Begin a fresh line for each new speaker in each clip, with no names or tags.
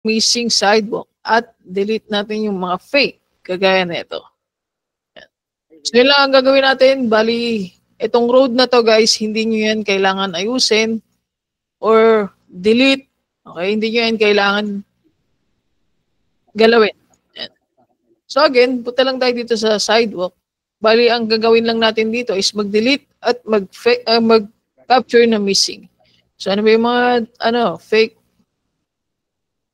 missing sidewalk at delete natin yung mga fake kagaya nito. So yun lang ang gagawin natin. Bali, itong road na to guys, hindi nyo yan kailangan ayusin or delete. Okay, hindi nyo yan kailangan galawin. Yan. So again, punta lang tayo dito sa sidewalk. Bali, ang gagawin lang natin dito is mag-delete at mag-capture na missing. So ano ba yung mga fake?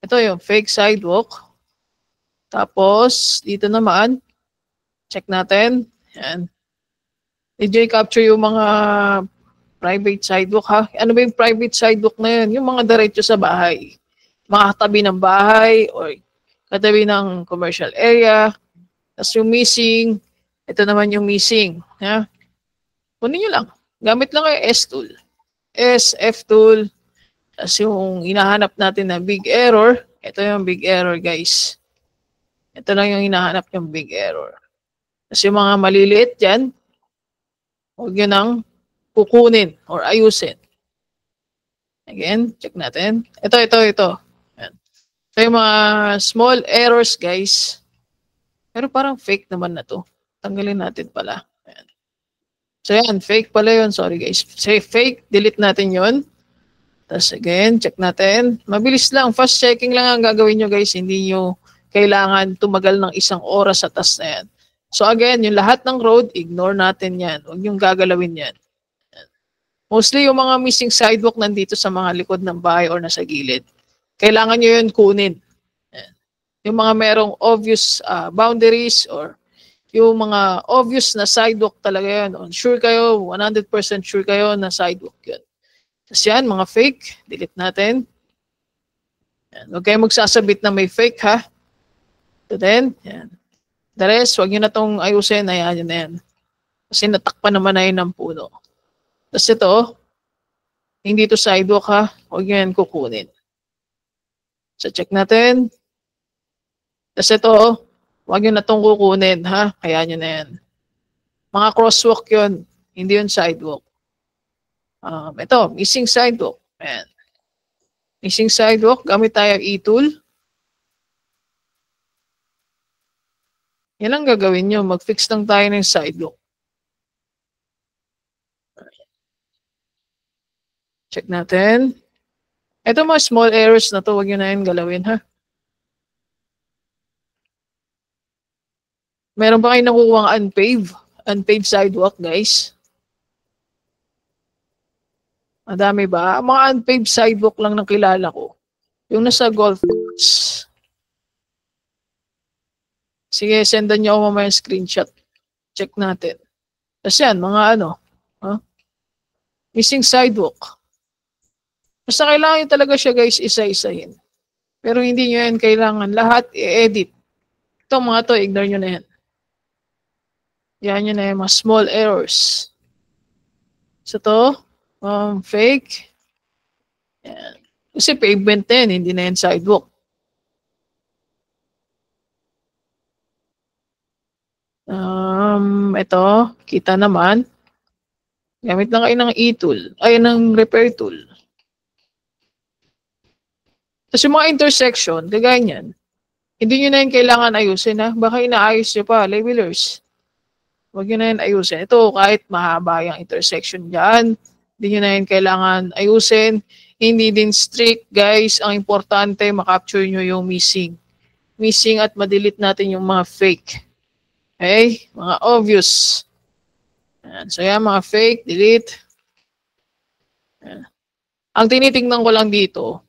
Ito yung fake sidewalk. Tapos, dito naman, check natin. Yan. DJ capture yung mga private sidewalk ha. Ano ba yung private sidewalk na yun? Yung mga diretso sa bahay. Mga katabi ng bahay or katabi ng commercial area. Tapos yung missing, ito naman yung missing. Ha? Kunin nyo lang. Gamit lang kayo S-tool. SF tool. Tapos yung hinahanap natin na big error, ito yung big error guys. Ito lang yung hinahanap yung big error. Tapos yung mga maliliit dyan, huwag nyo nang kukunin or ayusin. Again, check natin. Ito. Ayan. So yung mga small errors guys, pero parang fake naman na to. Tanggalin natin pala. Ayan. So yan, fake pala yun. Sorry guys. Say fake, delete natin yun. Tapos again, check natin. Mabilis lang, fast checking lang ang gagawin nyo guys. Hindi nyo kailangan tumagal ng 1 oras sa task na yan. So again, yung lahat ng road, ignore natin yan. Huwag yung gagalawin yan. Mostly yung mga missing sidewalk nandito sa mga likod ng bahay or nasa gilid. Kailangan nyo yun kunin. Yan. Yung mga merong obvious boundaries or yung mga obvious na sidewalk talaga yun. Sure kayo, 100% sure kayo na sidewalk yun. Tapos yan, mga fake, delete natin. Yan. Huwag kayo magsasabit na may fake ha. So then, yan. The rest, huwag nyo na itong ayusin, ayan na yan. Kasi natakpan naman na yun ng puno. Tapos ito, hindi ito sidewalk ha, huwag nyo yan kukunin. So check natin. Tapos ito, huwag nyo na itong kukunin ha, kaya nyo na yan. Mga crosswalk yun, hindi yun sidewalk. Ito, missing sidewalk. Ayan. Missing sidewalk, gamit tayo e-tool. Yan ang gagawin nyo. Mag-fix lang tayo ng sidewalk. Check natin. Ito mga small errors na to. Huwag nyo na yan galawin ha. Meron ba kayo nakukuha unpaved sidewalk guys? Madami ba? Mga unpaved sidewalk lang ng kilala ko. Yung nasa golf course. Sige, sendan nyo ako mamaya screenshot. Check natin. Tapos yan, mga missing sidewalk. Basta kailangan nyo talaga siya guys, isa-isahin. Pero hindi nyo yan kailangan lahat i-edit. Ito mga to, ignore nyo na yan. Yan nyo na yan, mga small errors. So to, fake. Yan. Kasi pavement na yan, hindi na yan sidewalk. Ito, kita naman. Gamit lang kayo ng e-tool, ay ng repair tool. Tapos yung mga intersection, kagaya niyan, hindi nyo na yan kailangan ayusin ha. Baka inaayos nyo pa, labelers. Huwag nyo na yan ayusin. Ito, kahit mahaba yung intersection dyan, hindi nyo na yan kailangan ayusin. Hindi din strict, guys. Ang importante, makapture nyo yung missing. Missing at madelete natin yung mga fake. Okay? Mga obvious. Ayan. So yan, mga fake, delete. Ayan. Ang tinitingnan ko lang dito,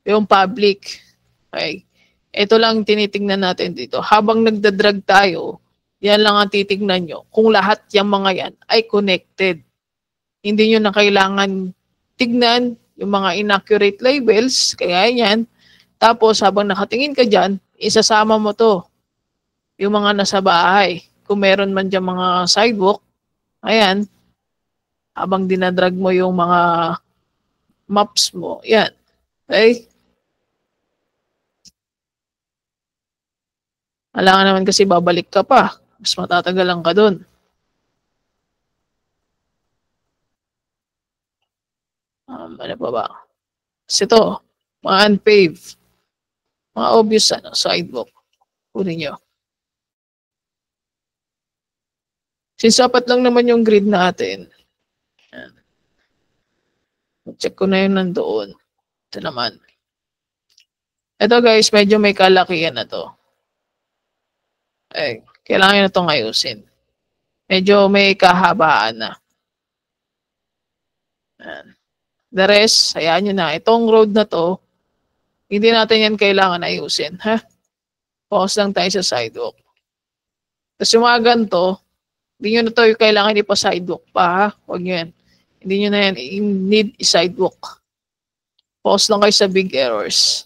yung public. Okay? Ito lang tinitingnan natin dito. Habang nagdadrag tayo, yan lang ang titignan nyo. Kung lahat yung mga yan ay connected. Hindi nyo na kailangan tignan yung mga inaccurate labels. Kaya yan. Tapos habang nakatingin ka dyan, isasama mo to. Yung mga nasa bahay. Kung meron man dyan mga sidewalk, ayan. Habang dinadrag mo yung mga maps mo. Yan. Okay? Alangan naman kasi babalik ka pa. Mas matatagalan ka dun. Ano pa ba? Kasi ito, mga unpaved. Mga obvious sidewalk. Kunin nyo. Since apat lang naman yung grid natin. Yan. Check ko na yun nandoon. Ito naman. Ito guys, medyo may kalakihan na to. Kailangan nyo na itong ayusin. Medyo may kahabaan na. Yan. The rest, hayaan nyo na. Itong road na to, hindi natin yan kailangan ayusin. Ha? Focus lang tayo sa sidewalk. Tapos yung mga ganito, hindi nyo na to yung kailangan pa sidewalk pa. Ha? Huwag nyo yan. Hindi nyo na yan need sidewalk. Focus lang kayo sa big errors.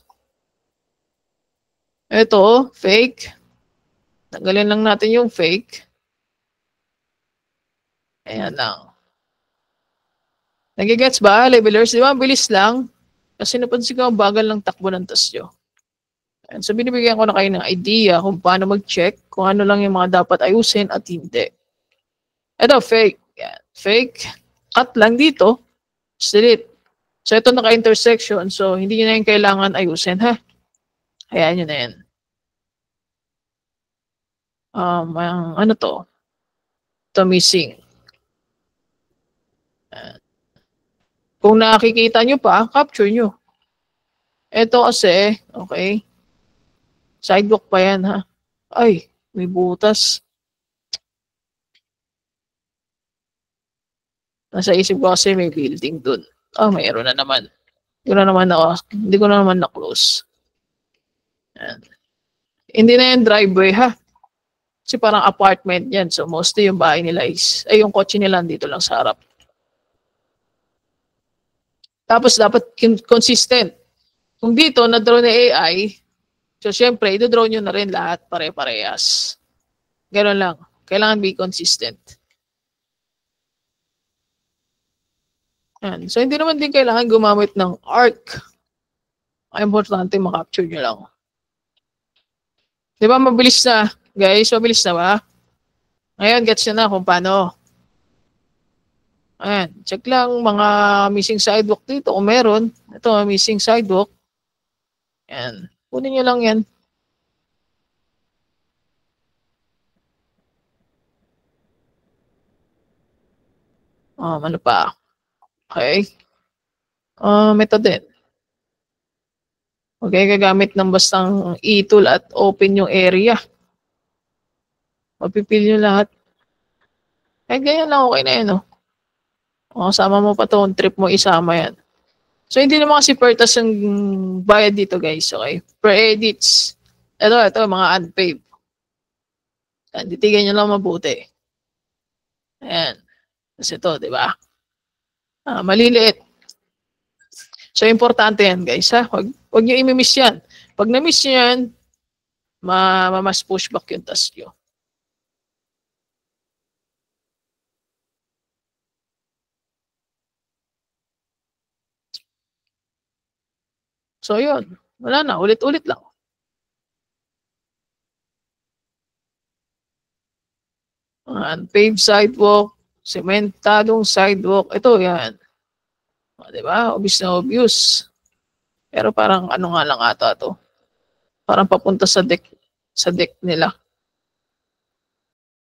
Ito, fake. Tanggalin lang natin yung fake. Ayan lang. Nagigets ba, levelers? Di ba? Bilis lang. Kasi napansin ko, bagal lang takbo ng task nyo. And so, binibigyan ko na kayo ng idea kung paano mag-check, kung ano lang yung mga dapat ayusin at hindi. Ito, fake. Yan. Fake. Cut lang dito. Delete. So, ito naka-intersection. So, hindi nyo na yung kailangan ayusin, ha? Hayaan nyo na yan. Ano to? Ito, missing. Kung nakikita nyo pa, capture nyo. Ito kasi, okay. Sidewalk pa yan, ha? Ay, may butas. Nasa isip ko kasi may building dun. Mayroon na naman. Hindi ko na naman na-close. Yan. Hindi na yan driveway, ha? Kasi parang apartment yan. So, mostly yung bahay nila yung kotse nila dito lang sa harap. Tapos, dapat consistent. Kung dito, na-draw na AI, so, syempre, ito-draw nyo na rin lahat pare-parehas. Ganoon lang. Kailangan be consistent. Yan. So, hindi naman din kailangan gumamit ng arc. Ang importante, makapture nyo lang. Di ba, mabilis na? Guys, mabilis na ba? Ngayon, gets nyo na kung paano. Ayan, check lang mga missing sidewalk dito. Kung meron, ito, missing sidewalk. Ayan, kunin nyo lang yan. Ano pa? Okay. Ito din. Okay, gagamit ng bastang e-tool at open yung area. Mapipil nyo lahat. Ganyan lang, okay na yun, no? Sama mo pa to, trip mo, isama yan. So, hindi naman kasi per task yung bayad dito, guys, okay? Per edits. Ito, mga unpaved. Titigan nyo lang mabuti. Ayan. Kasi ito, di ba? Maliliit. So, importante yan, guys, ha? Huwag nyo imimiss yan. Pag na-miss nyo yan, mas pushback yung task nyo. So, yun. Wala na. Ulit-ulit lang. Unpaved sidewalk, sementadong sidewalk. Ito, yan. Diba? Obvious na obvious. Pero parang ano nga lang ata to. Parang papunta sa deck nila.